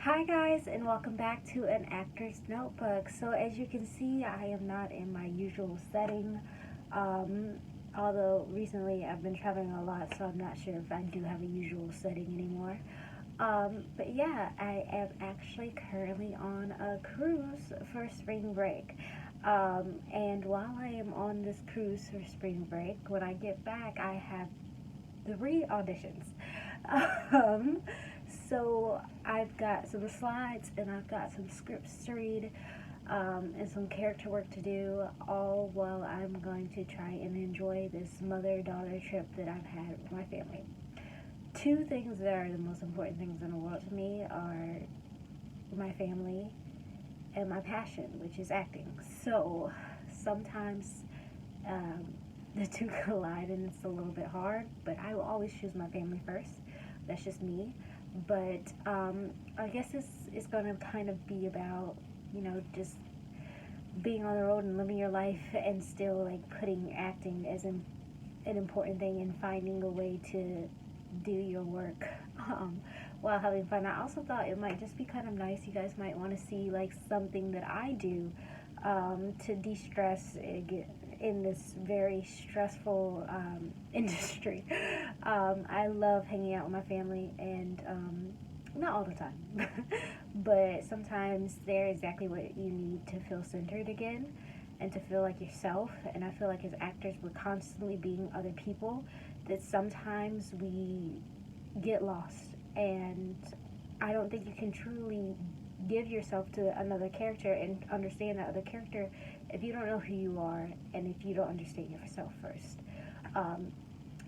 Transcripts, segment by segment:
Hi guys, and welcome back to an actor's notebook. So as you can see, I am not in my usual setting. Um, Although recently I've been traveling a lot, so I'm not sure if I do have a usual setting anymore. But yeah, I am actually currently on a cruise for spring break. And while I am on this cruise for spring break, when I get back, I have three auditions. Um, so I've got some slides and I've got some scripts to read, and some character work to do, all while I'm going to try and enjoy this mother-daughter trip that I've had with my family. Two things that are the most important things in the world to me are my family and my passion, which is acting. So sometimes um, the two collide and it's a little bit hard, but I will always choose my family first. That's just me. But I guess it's going to kind of be about, just being on the road and living your life and still like putting acting as an important thing and finding a way to do your work while having fun. I also thought it might just be kind of nice. You guys might want to see like something that I do to de-stress in this very stressful industry. I love hanging out with my family and not all the time, but sometimes they're exactly what you need to feel centered again and to feel like yourself. And I feel like as actors, we're constantly being other people, that sometimes we get lost. And I don't think you can truly give yourself to another character and understand that other character if you don't know who you are and if you don't understand yourself first. Um,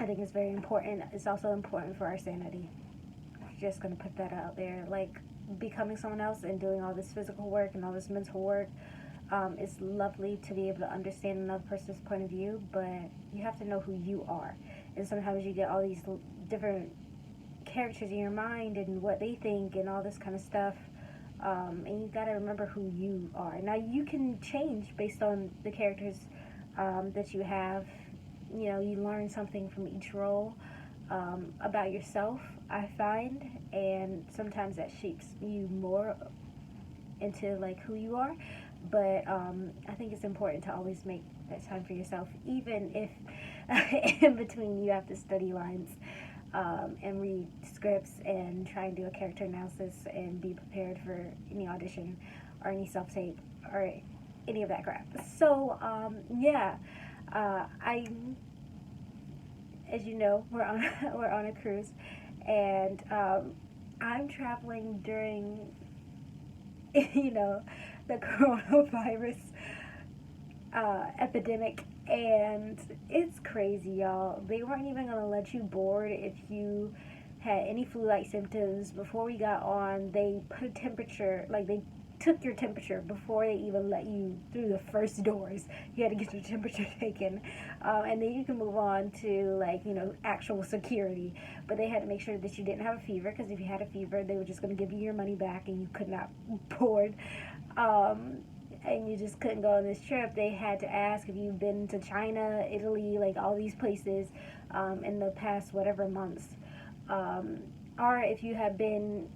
I think it's very important. It's also important for our sanity. Just gonna put that out there. Like becoming someone else and doing all this physical work and all this mental work, it's lovely to be able to understand another person's point of view, but you have to know who you are. And sometimes you get all these different characters in your mind and what they think and all this kind of stuff. And you got to remember who you are. Now, you can change based on the characters that you have. You learn something from each role about yourself, I find, and sometimes that shapes you more into like who you are. But I think it's important to always make that time for yourself, even if in between you have to study lines and read scripts and try and do a character analysis and be prepared for any audition or any self tape or any of that crap. So yeah, I, as you know, we're on we're on a cruise, and I'm traveling during you know the coronavirus epidemic, and it's crazy, y'all. They weren't even gonna let you board if you had any flu-like symptoms. Before we got on, they put a temperature, like they took your temperature before they even let you through the first doors. You had to get your temperature taken, and then you can move on to like actual security. But they had to make sure that you didn't have a fever, because if you had a fever, they were just going to give you your money back, and you could not board. Um, and you just couldn't go on this trip. They had to ask if you've been to China, Italy, like all these places in the past whatever months, um, or if you had been,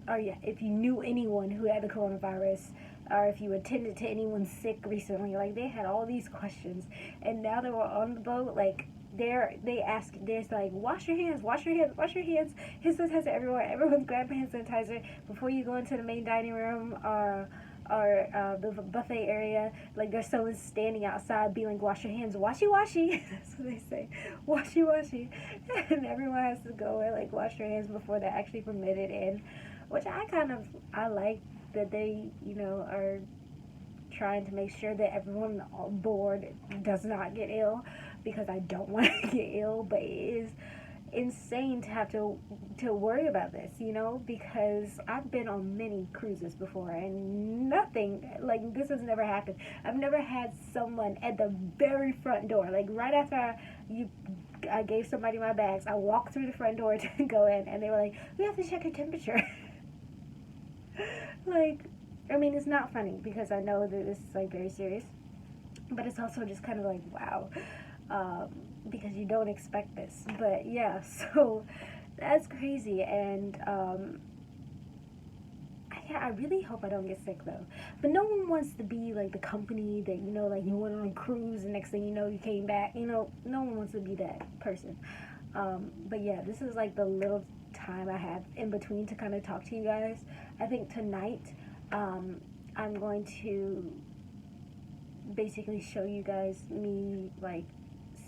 or yeah, if you knew anyone who had the coronavirus, or if you attended to anyone sick recently. Like they had all these questions, and now that we're on the boat, like they ask, there's like wash your hands, wash your hands, wash your hands. Hand sanitizer everywhere. Everyone's grabbing hand sanitizer before you go into the main dining room or the buffet area. Like there's someone standing outside being like, wash your hands, washy washy. That's what they say, washy washy. And everyone has to go and like wash their hands before they're actually permitted in, which I like that they are trying to make sure that everyone on board does not get ill, because I don't want to get ill. But it is insane to have to worry about this, because I've been on many cruises before and nothing like this has never happened. I've never had someone at the very front door, like right after I gave somebody my bags, I walked through the front door to go in, and they were like, we have to check your temperature. Like, I mean, it's not funny because I know that this is like very serious, but it's also just kind of like, wow, because you don't expect this. But yeah, so that's crazy. And I really hope I don't get sick though. But no one wants to be like the company that, you know, like you went on a cruise and next thing you know you came back. You know, no one wants to be that person. But yeah, this is like the little time I have in between to kind of talk to you guys. I think tonight I'm going to basically show you guys me like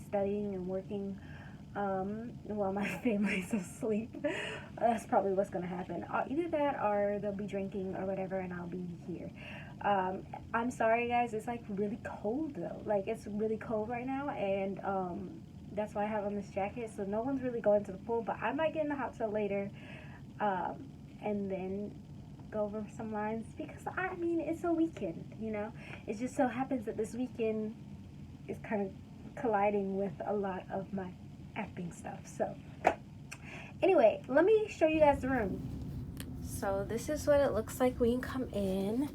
studying and working while my family's asleep. That's probably what's gonna happen. Either that or they'll be drinking or whatever and I'll be here. I'm sorry guys, it's like really cold though. Like it's really cold right now, and that's why I have on this jacket, so no one's really going to the pool, but I might get in the hot tub later and then go over some lines, because I mean it's a weekend, you know. It just so happens that this weekend is kind of colliding with a lot of my acting stuff. So anyway, let me show you guys the room. So this is what it looks like when you come in.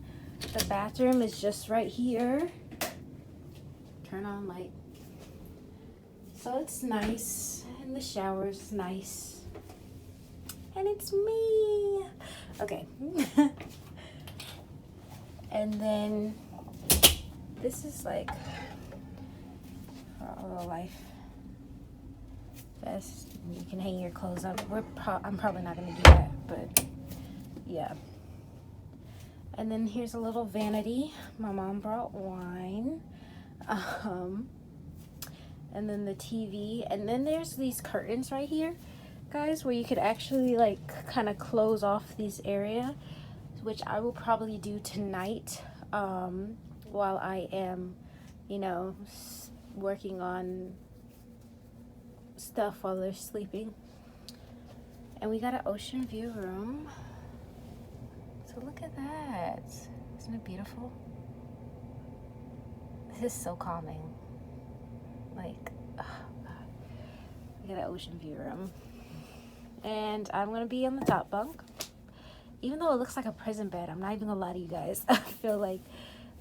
The bathroom is just right here. Turn on light. So it's nice, and the shower's nice, and it's me. Okay. And then this is like a little life vest. You can hang your clothes up. I'm probably not gonna do that, but yeah. And then here's a little vanity. My mom brought wine. And then the TV, and then there's these curtains right here, guys, where you could actually like kind of close off these area, which I will probably do tonight while I am, you know, working on stuff while they're sleeping. And we got an ocean view room, so look at that. Isn't it beautiful? This is so calming. Like, oh God. We got an ocean view room. And I'm going to be on the top bunk. Even though it looks like a prison bed, I'm not even going to lie to you guys. I feel like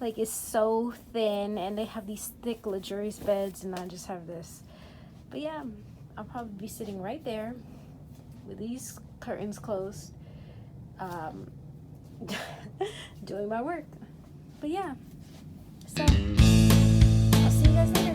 it's so thin, and they have these thick, luxurious beds, and I just have this. But yeah, I'll probably be sitting right there with these curtains closed, doing my work. But yeah, so I'll see you guys later.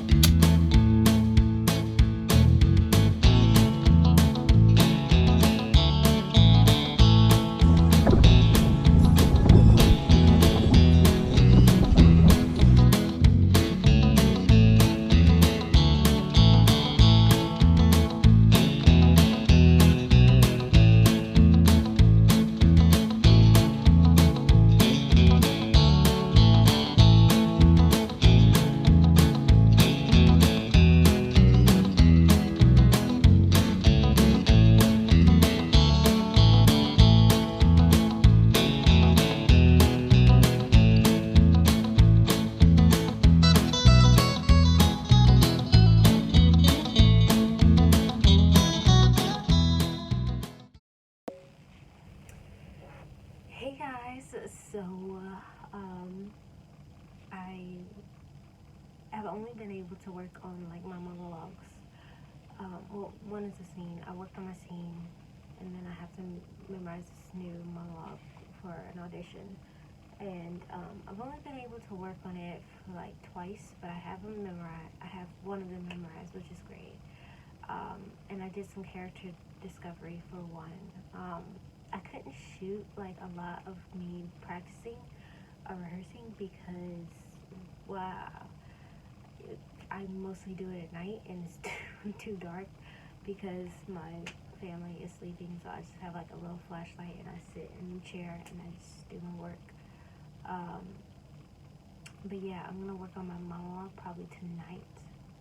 Hey guys, so I have only been able to work on like my monologues. Well, one is a scene. I worked on my scene, and then I have to memorize this new monologue for an audition. And I've only been able to work on it for like twice, but I have them memorized. I have one of them memorized, which is great. And I did some character discovery for one. I couldn't shoot like a lot of me practicing or rehearsing because, wow, I mostly do it at night and it's too dark because my family is sleeping, so I just have like a little flashlight and I sit in the chair and I just do my work. But yeah, I'm gonna work on my monologue probably tonight,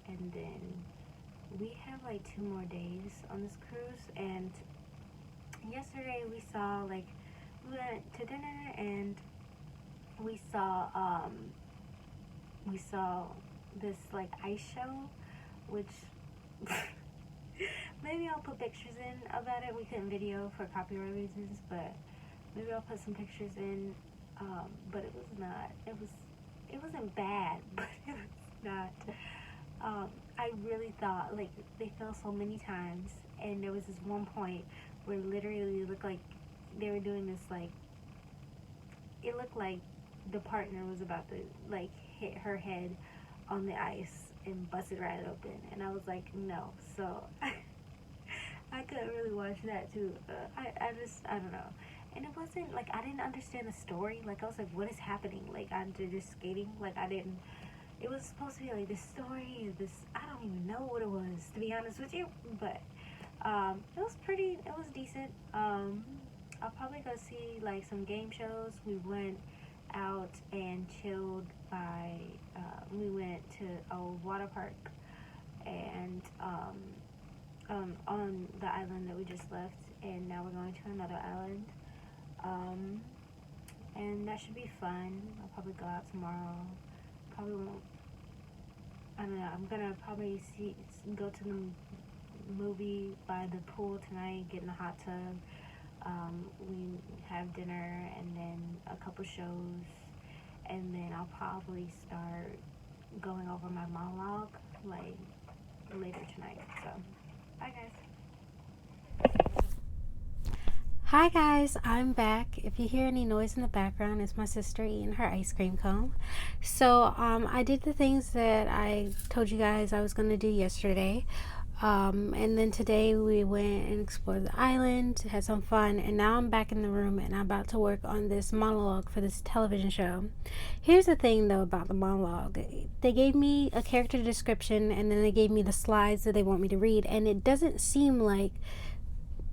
and then we have like 2 more days on this cruise. And yesterday we saw we went to dinner and we saw this like ice show, which maybe I'll put pictures in about it. We couldn't video for copyright reasons, but maybe I'll put some pictures in. But it wasn't bad, but it was not. I really thought like they fell so many times, and there was this one point where literally it looked like they were doing this like it looked like the partner was about to like hit her head on the ice and bust it right open, and I was like, no. So I couldn't really watch that too. I don't know. And it wasn't like I didn't understand the story. Like I was like, what is happening? Like they're just skating. Like I didn't. It was supposed to be like this story. This I don't even know what it was, to be honest with you. But it was pretty. It was decent. I'll probably go see like some game shows. We went out and chilled by. We went to a water park and on the island that we just left, and now we're going to another island. Um, and that should be fun. I'll probably go out tomorrow. Probably won't. I don't know. I'm gonna probably go to the movie by the pool tonight, get in the hot tub. We have dinner and then a couple shows, and then I'll probably start going over my monologue like later tonight. So, bye guys. Hi guys, I'm back. If you hear any noise in the background, it's my sister eating her ice cream cone. So I did the things that I told you guys I was going to do yesterday. And then today we went and explored the island, had some fun, and now I'm back in the room and I'm about to work on this monologue for this television show. Here's the thing though about the monologue. They gave me a character description and then they gave me the slides that they want me to read, and it doesn't seem like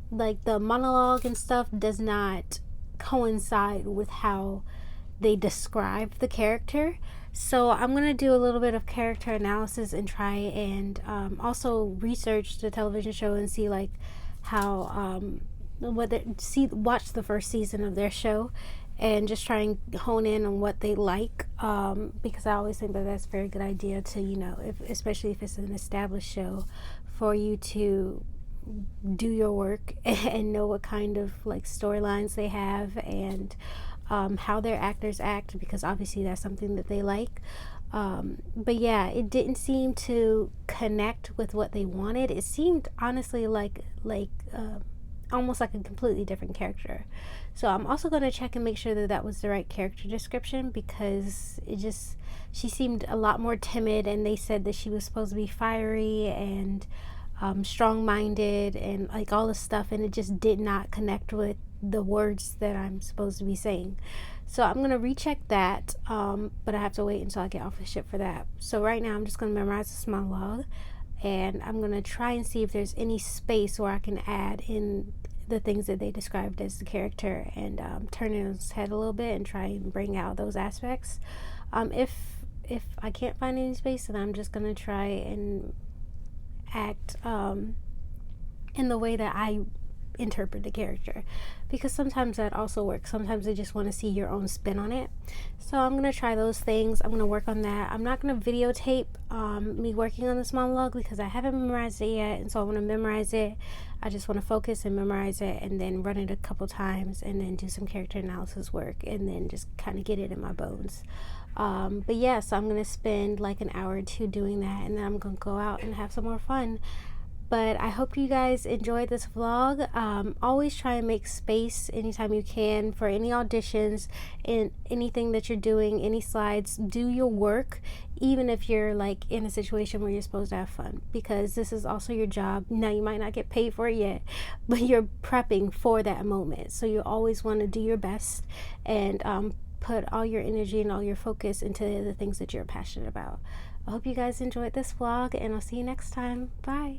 the monologue and stuff does not coincide with how they describe the character. So I'm going to do a little bit of character analysis and try and also research the television show and see like how watch the first season of their show and just try and hone in on what they like, because I always think that that's a very good idea to, especially if it's an established show, for you to do your work and know what kind of like storylines they have and how their actors act, because obviously that's something that they like. But yeah, it didn't seem to connect with what they wanted. It seemed honestly like almost like a completely different character. So I'm also going to check and make sure that that was the right character description, because she seemed a lot more timid, and they said that she was supposed to be fiery and strong-minded and like all this stuff, and it just did not connect with the words that I'm supposed to be saying. So I'm going to recheck that, but I have to wait until I get off the ship for that. So right now I'm just going to memorize this monologue, and I'm going to try and see if there's any space where I can add in the things that they described as the character, and turn it on its head a little bit and try and bring out those aspects. If I can't find any space, then I'm just going to try and act in the way that I interpret the character, because sometimes that also works. Sometimes they just want to see your own spin on it. So I'm going to try those things. I'm going to work on that. I'm not going to videotape me working on this monologue because I haven't memorized it yet, and so I want to memorize it. I just want to focus and memorize it and then run it a couple times and then do some character analysis work and then just kind of get it in my bones. But yeah, so I'm going to spend like an hour or two doing that, and then I'm going to go out and have some more fun. But I hope you guys enjoyed this vlog. Always try and make space anytime you can for any auditions and anything that you're doing, any slides. Do your work, even if you're like in a situation where you're supposed to have fun, because this is also your job. Now, you might not get paid for it yet, but you're prepping for that moment. So you always want to do your best and put all your energy and all your focus into the things that you're passionate about. I hope you guys enjoyed this vlog, and I'll see you next time. Bye.